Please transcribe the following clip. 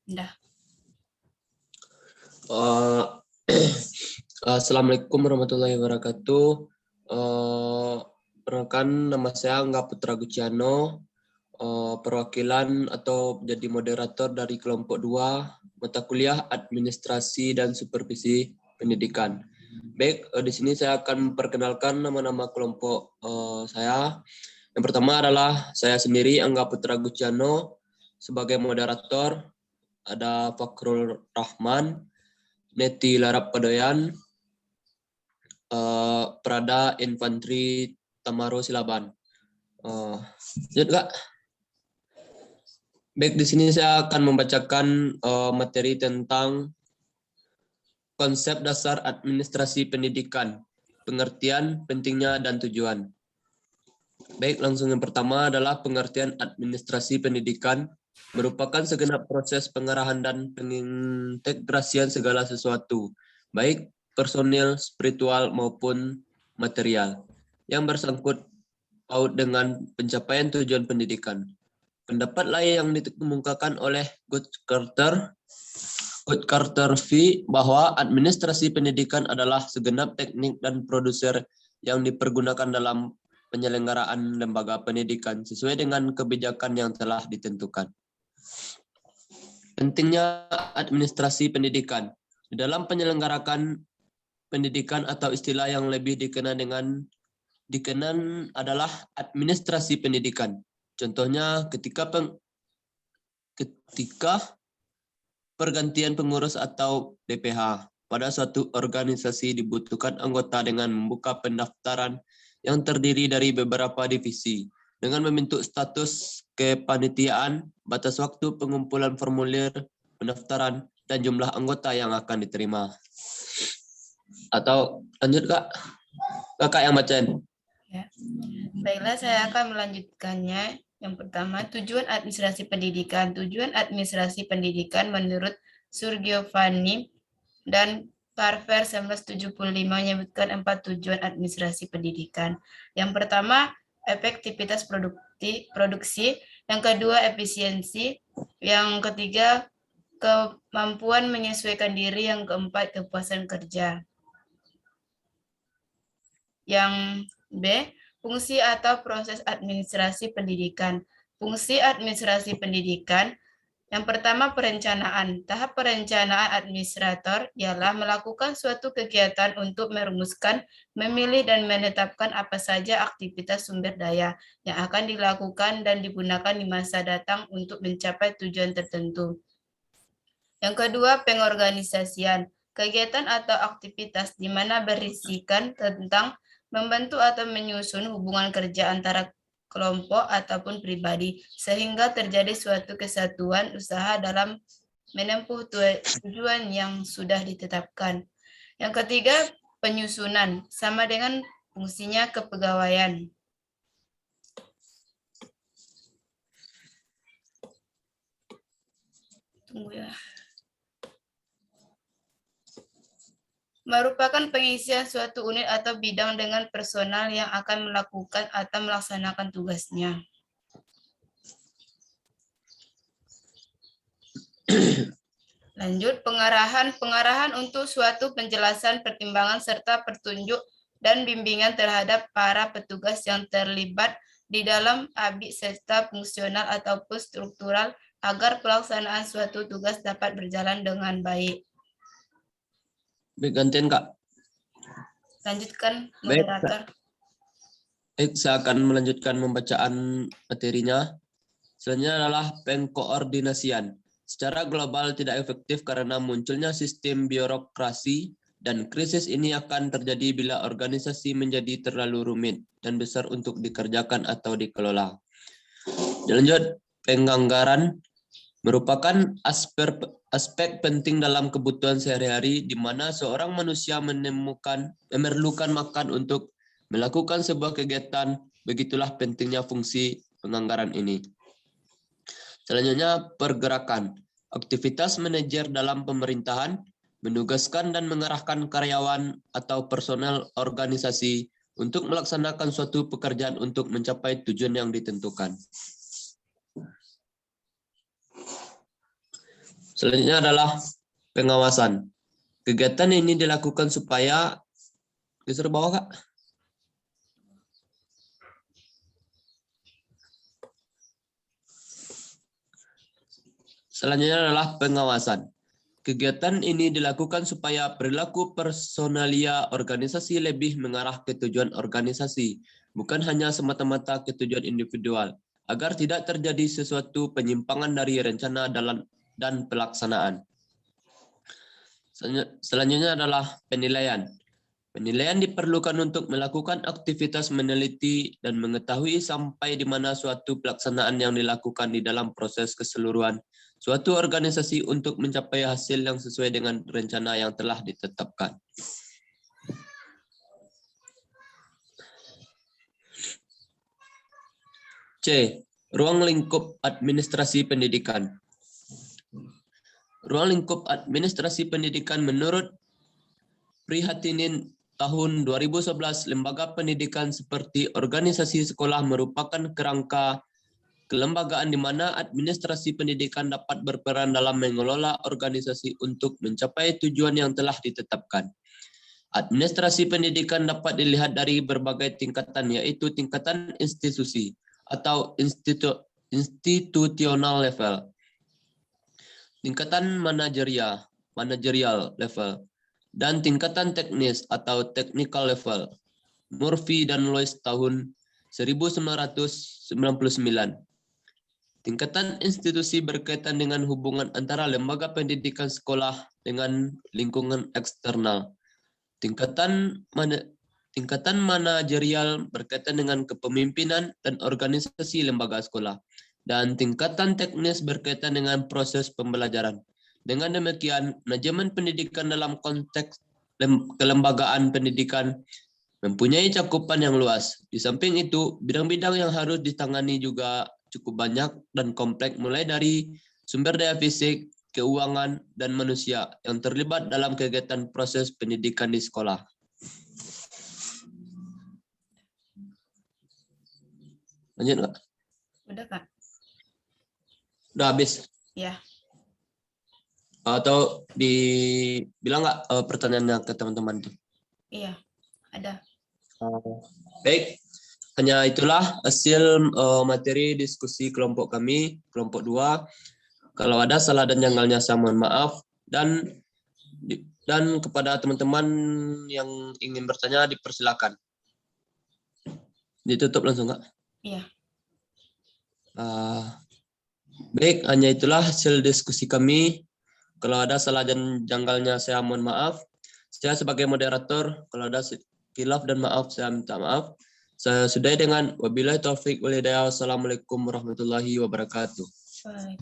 Udah. Assalamualaikum warahmatullahi wabarakatuh. Perkenalkan, nama saya Angga Putra Guciano, perwakilan atau jadi moderator dari kelompok 2 mata kuliah Administrasi dan Supervisi Pendidikan. Baik, di sini saya akan memperkenalkan nama-nama kelompok saya. Yang pertama adalah saya sendiri, Angga Putra Guciano, sebagai moderator. Ada Fakrul Rahman, Neti Larap Padoyan, Prada Infantri Tamaro Silaban. Lanjut, Kak. Baik, di sini saya akan membacakan materi tentang konsep dasar administrasi pendidikan, pengertian, pentingnya, dan tujuan. Baik, langsung yang pertama adalah pengertian administrasi pendidikan merupakan segenap proses pengarahan dan pengintegrasian segala sesuatu, baik personil, spiritual, maupun material, yang bersangkut paut dengan pencapaian tujuan pendidikan. Pendapat lain yang dikemukakan oleh Guttcarter V bahwa administrasi pendidikan adalah segenap teknik dan produser yang dipergunakan dalam penyelenggaraan lembaga pendidikan sesuai dengan kebijakan yang telah ditentukan. Pentingnya administrasi pendidikan. Di dalam penyelenggarakan pendidikan atau istilah yang lebih dikenal adalah administrasi pendidikan. Contohnya ketika pergantian pengurus atau DPH pada suatu organisasi dibutuhkan anggota dengan membuka pendaftaran yang terdiri dari beberapa divisi dengan membentuk status kepanitiaan, batas waktu pengumpulan formulir pendaftaran, dan jumlah anggota yang akan diterima. Atau lanjut, Kak. Kakak yang bacain. Ya. Baiklah, saya akan melanjutkannya. Yang pertama, tujuan administrasi pendidikan. Tujuan administrasi pendidikan menurut Surgiovanni dan Carver 1975 menyebutkan 4 tujuan administrasi pendidikan. Yang pertama, efektivitas produksi. Yang kedua, efisiensi. Yang ketiga, kemampuan menyesuaikan diri. Yang keempat, kepuasan kerja. Yang B, fungsi atau proses administrasi pendidikan. Fungsi administrasi pendidikan, yang pertama perencanaan. Tahap perencanaan administrator ialah melakukan suatu kegiatan untuk merumuskan, memilih, dan menetapkan apa saja aktivitas sumber daya yang akan dilakukan dan digunakan di masa datang untuk mencapai tujuan tertentu. Yang kedua, pengorganisasian. Kegiatan atau aktivitas di mana berisikan tentang membantu atau menyusun hubungan kerja antara kelompok ataupun pribadi, sehingga terjadi suatu kesatuan usaha dalam menempuh tujuan yang sudah ditetapkan. Yang ketiga, penyusunan, sama dengan fungsinya kepegawaian. Tunggu ya. Merupakan pengisian suatu unit atau bidang dengan personal yang akan melakukan atau melaksanakan tugasnya. Lanjut, pengarahan. Pengarahan untuk suatu penjelasan, pertimbangan, serta petunjuk dan bimbingan terhadap para petugas yang terlibat di dalam ABI serta fungsional ataupun struktural agar pelaksanaan suatu tugas dapat berjalan dengan baik. Baik, gantian, Kak. Lanjutkan, moderator. Baik, saya akan melanjutkan pembacaan materinya. Selanjutnya adalah pengkoordinasian. Secara global tidak efektif karena munculnya sistem birokrasi, dan krisis ini akan terjadi bila organisasi menjadi terlalu rumit dan besar untuk dikerjakan atau dikelola. Lanjut, penganggaran merupakan aspek penting dalam kebutuhan sehari-hari di mana seorang manusia memerlukan makan untuk melakukan sebuah kegiatan. Begitulah pentingnya fungsi penganggaran ini. Selanjutnya, pergerakan. Aktivitas manajer dalam pemerintahan menugaskan dan mengarahkan karyawan atau personel organisasi untuk melaksanakan suatu pekerjaan untuk mencapai tujuan yang ditentukan. Selanjutnya adalah pengawasan. Kegiatan ini dilakukan supaya geser bawah, Kak. Selanjutnya adalah pengawasan. Kegiatan ini dilakukan supaya perilaku personalia organisasi lebih mengarah ke tujuan organisasi, bukan hanya semata-mata ke tujuan individual, agar tidak terjadi sesuatu penyimpangan dari rencana dan pelaksanaan. Selanjutnya adalah penilaian. Penilaian diperlukan untuk melakukan aktivitas meneliti dan mengetahui sampai di mana suatu pelaksanaan yang dilakukan di dalam proses keseluruhan suatu organisasi untuk mencapai hasil yang sesuai dengan rencana yang telah ditetapkan. C. Ruang lingkup administrasi pendidikan. Ruang lingkup administrasi pendidikan menurut Prihatinin tahun 2011, lembaga pendidikan seperti organisasi sekolah merupakan kerangka kelembagaan di mana administrasi pendidikan dapat berperan dalam mengelola organisasi untuk mencapai tujuan yang telah ditetapkan. Administrasi pendidikan dapat dilihat dari berbagai tingkatan, yaitu tingkatan institusi atau institutional level, tingkatan manajerial level, dan tingkatan teknis atau technical level. Murphy dan Lois tahun 1999. Tingkatan institusi berkaitan dengan hubungan antara lembaga pendidikan sekolah dengan lingkungan eksternal. Tingkatan manajerial berkaitan dengan kepemimpinan dan organisasi lembaga sekolah. Dan tingkatan teknis berkaitan dengan proses pembelajaran. Dengan demikian, manajemen pendidikan dalam konteks kelembagaan pendidikan mempunyai cakupan yang luas. Di samping itu, bidang-bidang yang harus ditangani juga cukup banyak dan kompleks, mulai dari sumber daya fisik, keuangan, dan manusia yang terlibat dalam kegiatan proses pendidikan di sekolah. Lanjut, Kak? Udah, Kak? Udah habis? Ya. Atau bilang nggak pertanyaannya ke teman-teman tuh? Iya, ada. Baik, hanya itulah hasil materi diskusi kelompok kami, kelompok 2. Kalau ada salah dan janggalnya saya mohon maaf, dan kepada teman-teman yang ingin bertanya dipersilakan. Ditutup langsung, Kak? Iya. Baik, hanya itulah hasil diskusi kami. Kalau ada salah dan janggalnya saya mohon maaf. Saya sebagai moderator, kalau ada khilaf dan maaf saya minta maaf. Saya sudahi dengan wabillahi taufik wal hidayah. Wassalamualaikum warahmatullahi wabarakatuh. Baik.